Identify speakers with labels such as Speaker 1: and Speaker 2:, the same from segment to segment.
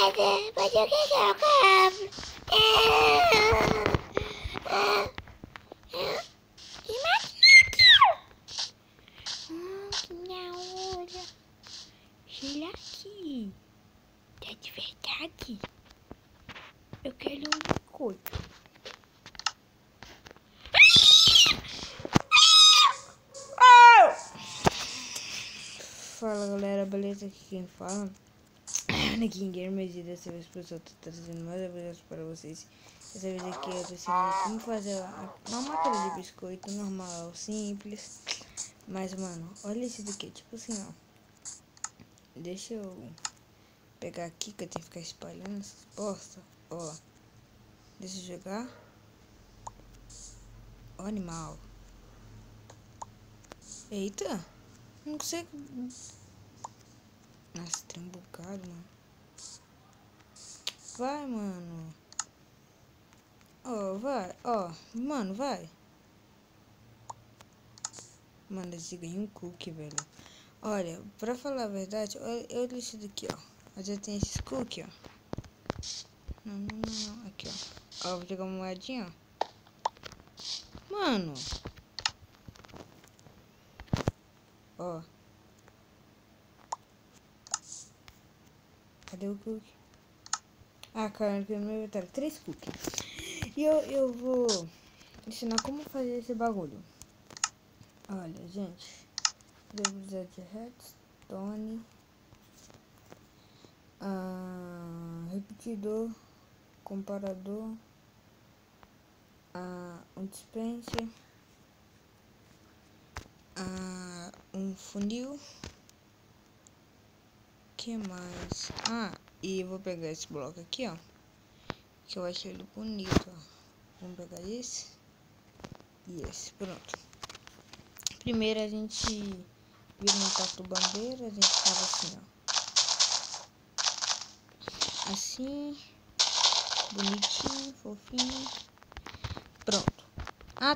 Speaker 1: Mas eu quero cabra. Que máquina. Que minha olha. Será que é de verdade? Eu quero um biscoito. Fala galera, beleza? Aqui quem fala Anakin Gamer, e dessa vez o pessoal tá trazendo mais episódios para vocês. Dessa vez aqui eu tô ensinando como fazer uma máquina de biscoito normal, simples. Mas mano, olha esse daqui, tipo assim, ó. Deixa eu pegar aqui que eu tenho que ficar espalhando essas bosta. Ó, deixa eu jogar. Ó, animal. Eita, não consigo. Nossa, tem um bocado, mano. Vai, mano. Ó, vai. Ó, mano, vai. Mano, esse ganhei um cookie, velho. Olha, pra falar a verdade, olha isso daqui, ó. Eu já tenho esses cookies, ó. Não. Aqui, ó. Ó, vou jogar uma moedinha, ó. Mano. Ó. Cadê o cookie? Ah, cara, no meu inventário. 3 cookies. E eu vou ensinar como fazer esse bagulho. Olha, gente. Eu vou precisar de redstone. Repetidor. Comparador. Um dispenser. Um funil. Que mais? E eu vou pegar esse bloco aqui, ó. Que eu achei ele bonito, ó. Vamos pegar esse. E esse, pronto. Primeiro a gente vira um tatu bandeira. A gente faz assim, ó. Assim. Bonitinho, fofinho. Pronto.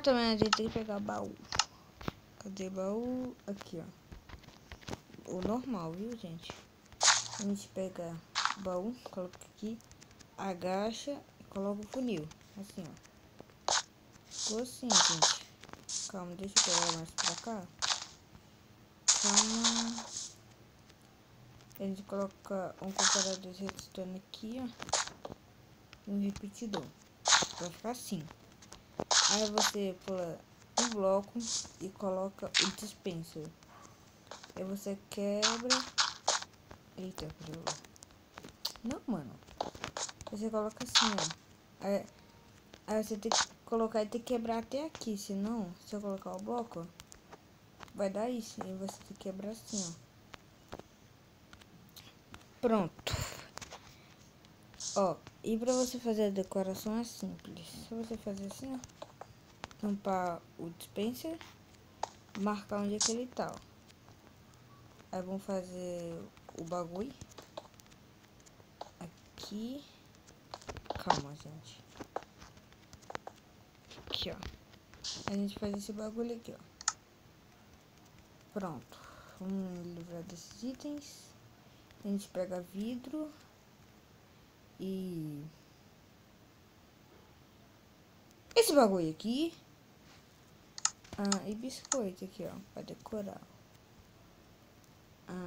Speaker 1: Também a gente tem que pegar baú. Cadê baú? Aqui, ó. O normal, viu, gente? A gente pega o baú, coloca aqui, agacha e coloca o funil. Assim, ó. Ficou assim, gente. Calma, deixa eu pegar mais pra cá. Calma. A gente coloca um comparador de redstone aqui, ó. E um repetidor. Vai ficar assim. Aí você pula um bloco e coloca o dispenser. Aí você quebra. Eita, não, mano. Você coloca assim, ó. Aí você tem que colocar e tem que quebrar até aqui. Senão, se eu colocar o bloco, vai dar isso. E você tem que quebrar assim, ó. Pronto. Ó, e pra você fazer a decoração é simples. Se você fazer assim, ó. Tampar o dispenser. Marcar onde é que ele tá, ó. Aí vamos fazer o bagulho. Aqui. Calma, gente. Aqui, ó. A gente faz esse bagulho aqui, ó. Pronto. Vamos livrar desses itens. A gente pega vidro. E... esse bagulho aqui. E biscoito aqui, ó. Pra decorar.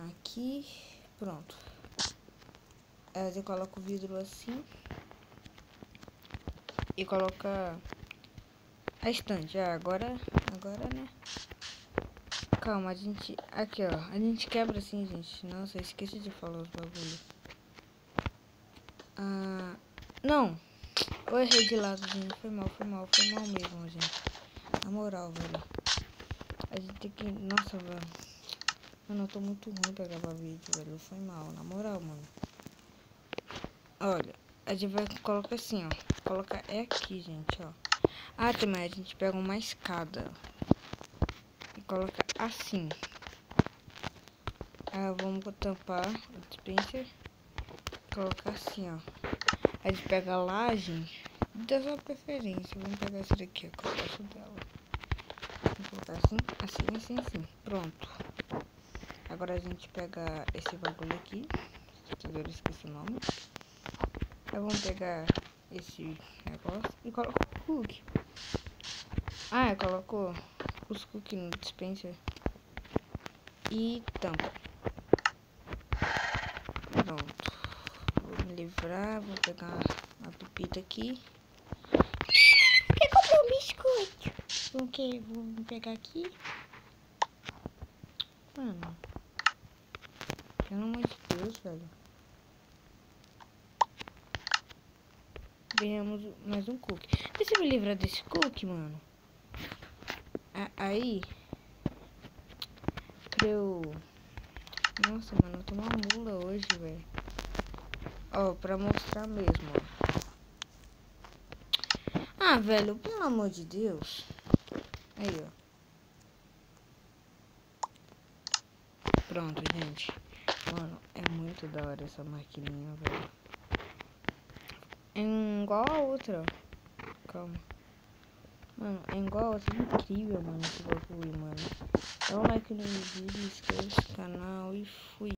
Speaker 1: Aqui. Pronto. Aí você coloca o vidro assim. E coloca a estante. Agora, né? Calma, a gente... aqui, ó. A gente quebra assim, gente. Nossa, eu esqueci de falar os bagulhos. Não. Eu errei de lado, gente. Foi mal mesmo, gente. Na moral, velho. A gente tem que... nossa, velho. Mano, eu tô muito ruim pra gravar vídeo, velho. Foi mal, na moral, mano. Olha, a gente vai colocar assim, ó. Colocar aqui, gente, ó. Também a gente pega uma escada. E coloca assim. Vamos tampar o dispenser. Colocar assim, ó. A gente pega a laje da sua preferência. Vamos pegar essa daqui, ó. Eu gosto dela. Vamos colocar assim. Pronto. Agora a gente pega esse bagulho aqui. Eu esqueci o nome. Aí vamos pegar esse negócio e coloca o cookie. Ah, colocou os cookies no dispenser. E tampa. Pronto. Vou me livrar, vou pegar a pepita aqui. Quer comprar um biscoito? Vou pegar aqui. Mano. Pelo amor de Deus, velho. Ganhamos mais um cookie. Deixa eu me livrar desse cookie, mano. Aí. Pra eu... Nossa, mano, eu tô uma mula hoje, velho. Ó, pra mostrar mesmo, ó. Ah, velho, pelo amor de Deus. Aí, ó. Pronto, gente. Mano, é muito da hora essa maquininha, velho. É igual a outra, ó. Calma. Mano, é igual a outra. Incrível, mano, esse bagulho, mano. Dá um like no vídeo, inscreva no canal e fui.